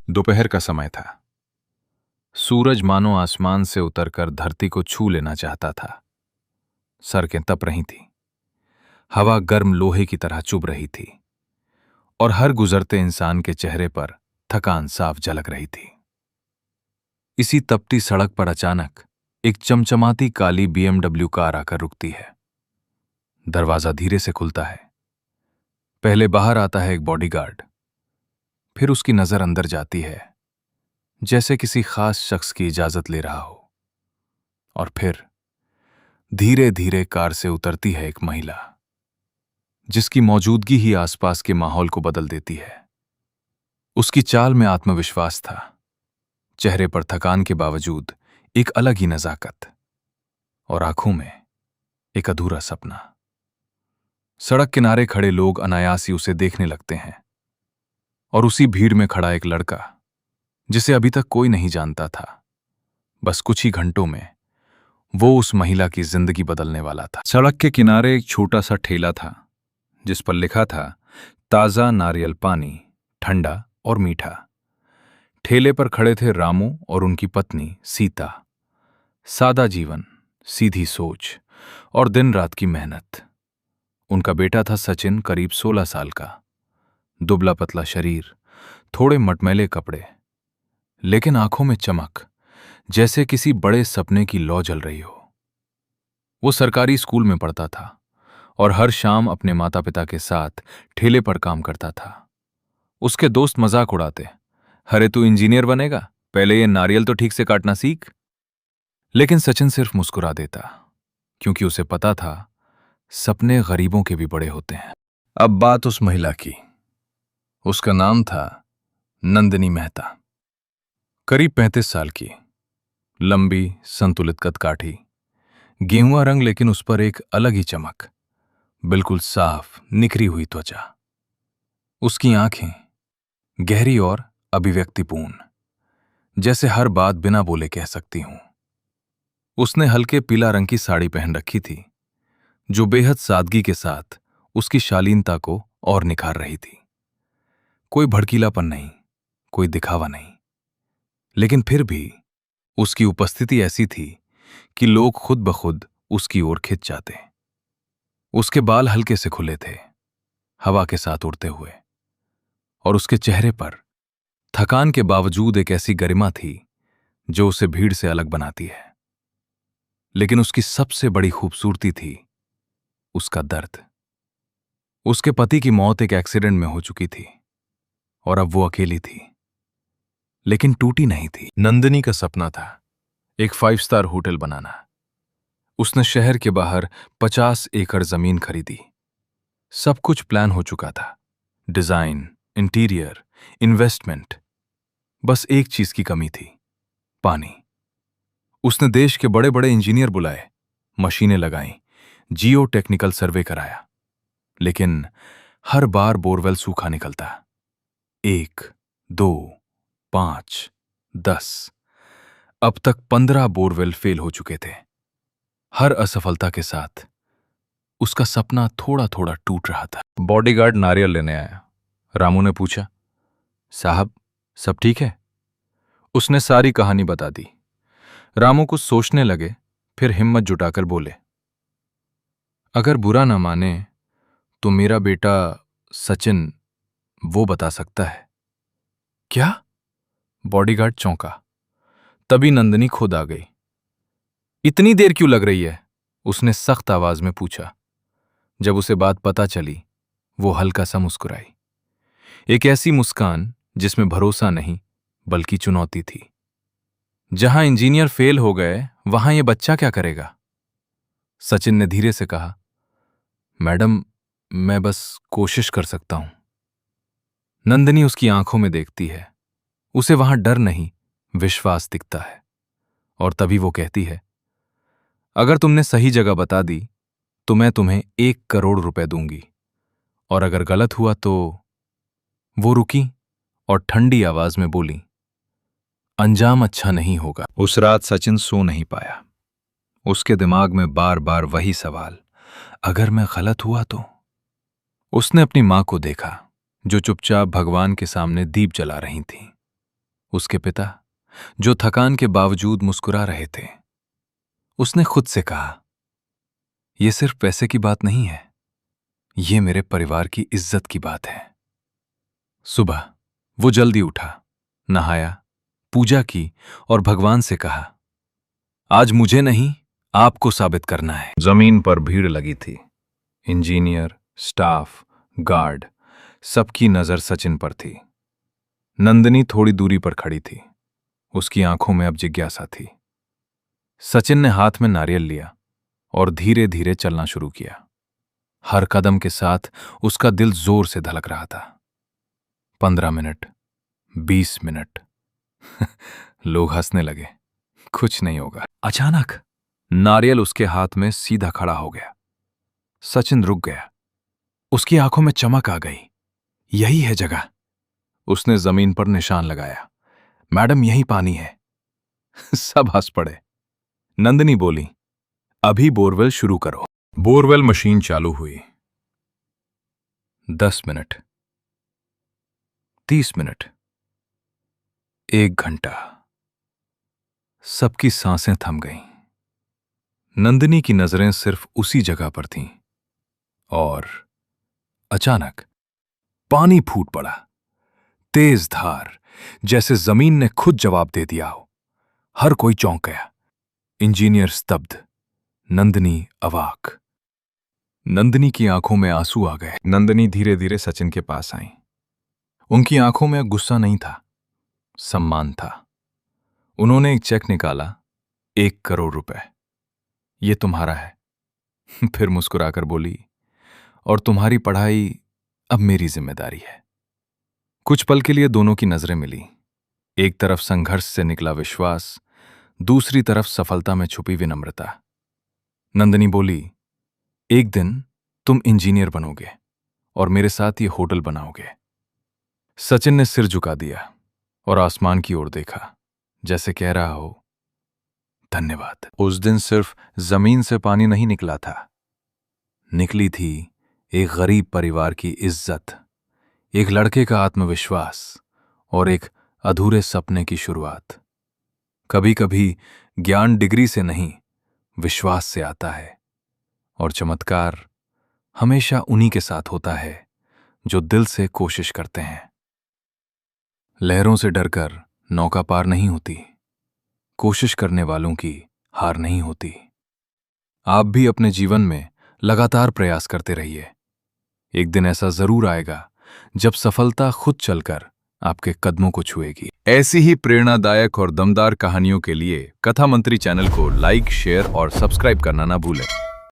दोपहर का समय था। सूरज मानो आसमान से उतरकर धरती को छू लेना चाहता था। सड़कें तप रही थीं, हवा गर्म लोहे की तरह चुभ रही थी और हर गुजरते इंसान के चेहरे पर थकान साफ झलक रही थी। इसी तपती सड़क पर अचानक एक चमचमाती काली BMW कार आकर रुकती है। दरवाजा धीरे से खुलता है। पहले बाहर आता है एक बॉडीगार्ड, फिर उसकी नजर अंदर जाती है, जैसे किसी खास शख्स की इजाजत ले रहा हो। और फिर धीरे धीरे कार से उतरती है एक महिला, जिसकी मौजूदगी ही आसपास के माहौल को बदल देती है। उसकी चाल में आत्मविश्वास था, चेहरे पर थकान के बावजूद एक अलग ही नजाकत, और आंखों में एक अधूरा सपना। सड़क किनारे खड़े लोग अनायास ही उसे देखने लगते हैं, और उसी भीड़ में खड़ा एक लड़का, जिसे अभी तक कोई नहीं जानता था, बस कुछ ही घंटों में वो उस महिला की जिंदगी बदलने वाला था। सड़क के किनारे एक छोटा सा ठेला था, जिस पर लिखा था ताजा नारियल पानी, ठंडा और मीठा। ठेले पर खड़े थे रामू और उनकी पत्नी सीता। सादा जीवन, सीधी सोच और दिन रात की मेहनत। उनका बेटा था सचिन, करीब 16 साल का, दुबला पतला शरीर, थोड़े मटमैले कपड़े, लेकिन आंखों में चमक, जैसे किसी बड़े सपने की लौ जल रही हो। वो सरकारी स्कूल में पढ़ता था और हर शाम अपने माता पिता के साथ ठेले पर काम करता था। उसके दोस्त मजाक उड़ाते, अरे तू इंजीनियर बनेगा, पहले ये नारियल तो ठीक से काटना सीख। लेकिन सचिन सिर्फ मुस्कुरा देता, क्योंकि उसे पता था सपने गरीबों के भी बड़े होते हैं। अब बात उस महिला की। उसका नाम था नंदिनी मेहता। करीब 35 साल की, लंबी संतुलित कदकाठी, गेहुआ रंग, लेकिन उस पर एक अलग ही चमक, बिल्कुल साफ निखरी हुई त्वचा। उसकी आंखें गहरी और अभिव्यक्तिपूर्ण, जैसे हर बात बिना बोले कह सकती हूं। उसने हल्के पीला रंग की साड़ी पहन रखी थी, जो बेहद सादगी के साथ उसकी शालीनता को और निखार रही थी। कोई भड़कीलापन नहीं, कोई दिखावा नहीं, लेकिन फिर भी उसकी उपस्थिति ऐसी थी कि लोग खुद ब खुद उसकी ओर खिंच जाते। उसके बाल हल्के से खुले थे, हवा के साथ उड़ते हुए, और उसके चेहरे पर थकान के बावजूद एक ऐसी गरिमा थी जो उसे भीड़ से अलग बनाती है। लेकिन उसकी सबसे बड़ी खूबसूरती थी उसका दर्द। उसके पति की मौत एक एक्सीडेंट में हो चुकी थी और अब वो अकेली थी, लेकिन टूटी नहीं थी। नंदिनी का सपना था एक 5 स्टार होटल बनाना। उसने शहर के बाहर 50 एकड़ जमीन खरीदी। सब कुछ प्लान हो चुका था, डिजाइन, इंटीरियर, इन्वेस्टमेंट। बस एक चीज की कमी थी, पानी। उसने देश के बड़े बड़े इंजीनियर बुलाए, मशीनें लगाईं, जियो टेक्निकल सर्वे कराया, लेकिन हर बार बोरवेल सूखा निकलता। 1, 2, 5, 10, अब तक 15 बोरवेल फेल हो चुके थे। हर असफलता के साथ उसका सपना थोड़ा थोड़ा टूट रहा था। बॉडीगार्ड नारियल लेने आया। रामू ने पूछा, साहब सब ठीक है? उसने सारी कहानी बता दी। रामू कुछ सोचने लगे, फिर हिम्मत जुटाकर बोले, अगर बुरा ना माने तो मेरा बेटा सचिन वो बता सकता है। क्या? बॉडीगार्ड चौंका। तभी नंदिनी खुद आ गई। इतनी देर क्यों लग रही है? उसने सख्त आवाज में पूछा। जब उसे बात पता चली, वो हल्का सा मुस्कुराई, एक ऐसी मुस्कान जिसमें भरोसा नहीं बल्कि चुनौती थी। जहां इंजीनियर फेल हो गए, वहां ये बच्चा क्या करेगा? सचिन ने धीरे से कहा, मैडम मैं बस कोशिश कर सकता हूं। नंदिनी उसकी आंखों में देखती है। उसे वहां डर नहीं, विश्वास दिखता है। और तभी वो कहती है, अगर तुमने सही जगह बता दी तो मैं तुम्हें 1 करोड़ रुपए दूंगी, और अगर गलत हुआ तो। वो रुकी और ठंडी आवाज में बोली, अंजाम अच्छा नहीं होगा। उस रात सचिन सो नहीं पाया। उसके दिमाग में बार बार वही सवाल, अगर मैं गलत हुआ तो। उसने अपनी मां को देखा, जो चुपचाप भगवान के सामने दीप जला रही थीं। उसके पिता, जो थकान के बावजूद मुस्कुरा रहे थे। उसने खुद से कहा, यह सिर्फ पैसे की बात नहीं है, यह मेरे परिवार की इज्जत की बात है। सुबह वो जल्दी उठा, नहाया, पूजा की और भगवान से कहा, आज मुझे नहीं, आपको साबित करना है। जमीन पर भीड़ लगी थी। इंजीनियर, स्टाफ, गार्ड, सबकी नजर सचिन पर थी। नंदिनी थोड़ी दूरी पर खड़ी थी। उसकी आंखों में अब जिज्ञासा थी। सचिन ने हाथ में नारियल लिया और धीरे धीरे चलना शुरू किया। हर कदम के साथ उसका दिल जोर से धड़क रहा था। 15 मिनट, 20 मिनट। लोग हंसने लगे। कुछ नहीं होगा। अचानक नारियल उसके हाथ में सीधा खड़ा हो गया। सचिन रुक गया। उसकी आंखों में चमक आ गई। यही है जगह। उसने जमीन पर निशान लगाया। मैडम, यही पानी है। सब हंस पड़े। नंदिनी बोली, अभी बोरवेल शुरू करो। बोरवेल मशीन चालू हुई। 10 मिनट, 30 मिनट, 1 घंटा। सबकी सांसें थम गईं। नंदिनी की नजरें सिर्फ उसी जगह पर थीं। और अचानक पानी फूट पड़ा। तेज धार, जैसे जमीन ने खुद जवाब दे दिया हो। हर कोई चौंक गया। इंजीनियर स्तब्ध, नंदिनी अवाक। नंदिनी की आंखों में आंसू आ गए। नंदिनी धीरे धीरे सचिन के पास आई। उनकी आंखों में गुस्सा नहीं था, सम्मान था। उन्होंने एक चेक निकाला, 1 करोड़ रुपए। ये तुम्हारा है। फिर मुस्कुराकर बोली, और तुम्हारी पढ़ाई अब मेरी जिम्मेदारी है। कुछ पल के लिए दोनों की नजरें मिली। एक तरफ संघर्ष से निकला विश्वास, दूसरी तरफ सफलता में छुपी विनम्रता। नंदिनी बोली, एक दिन तुम इंजीनियर बनोगे और मेरे साथ ये होटल बनाओगे। सचिन ने सिर झुका दिया और आसमान की ओर देखा, जैसे कह रहा हो, धन्यवाद। उस दिन सिर्फ जमीन से पानी नहीं निकला था, निकली थी एक गरीब परिवार की इज्जत, एक लड़के का आत्मविश्वास और एक अधूरे सपने की शुरुआत। कभी कभी ज्ञान डिग्री से नहीं, विश्वास से आता है, और चमत्कार हमेशा उन्हीं के साथ होता है जो दिल से कोशिश करते हैं। लहरों से डरकर नौका पार नहीं होती, कोशिश करने वालों की हार नहीं होती। आप भी अपने जीवन में लगातार प्रयास करते रहिए। एक दिन ऐसा जरूर आएगा जब सफलता खुद चलकर आपके कदमों को छुएगी। ऐसी ही प्रेरणादायक और दमदार कहानियों के लिए कथा मंत्री चैनल को लाइक, शेयर और सब्सक्राइब करना ना भूलें।